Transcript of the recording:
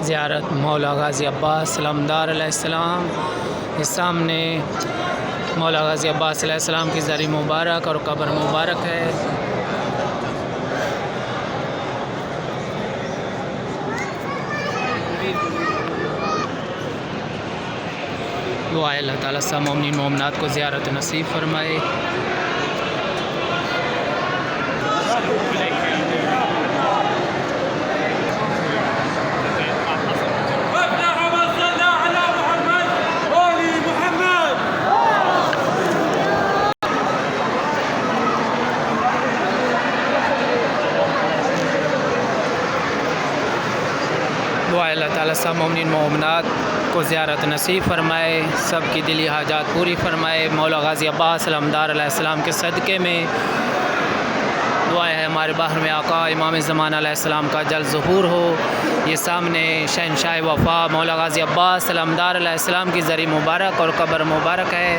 ज़ियारत मौला गाज़ी अब्बास सलामदार अलैहिस्सलाम। इस सामने मौला गाज़ी अब्बास अलैहिस्सलाम की ज़री मुबारक और कब्र मुबारक है। दुआ है अल्लाह ताला सब मोमिन मोमिनात को ज़ियारत नसीब फरमाए। दुआ अल्लाह ताला सब मोमिन मोमिनात को ज़ियारत नसीब फरमाए, सब की दिली हाजात पूरी फरमाए। मौला गाज़ी अब्बास सलामदार अलैहिस्सलाम के सदक़े में दुआ है हमारे बाहर में आका इमाम ज़माना अलैहिस्सलाम का जल्द ज़ुहूर हो। ये सामने शहंशाह वफ़ा मौला गाज़ी अब्बास सलामदार अलैहिस्सलाम की ज़री मुबारक और कब्र मुबारक है।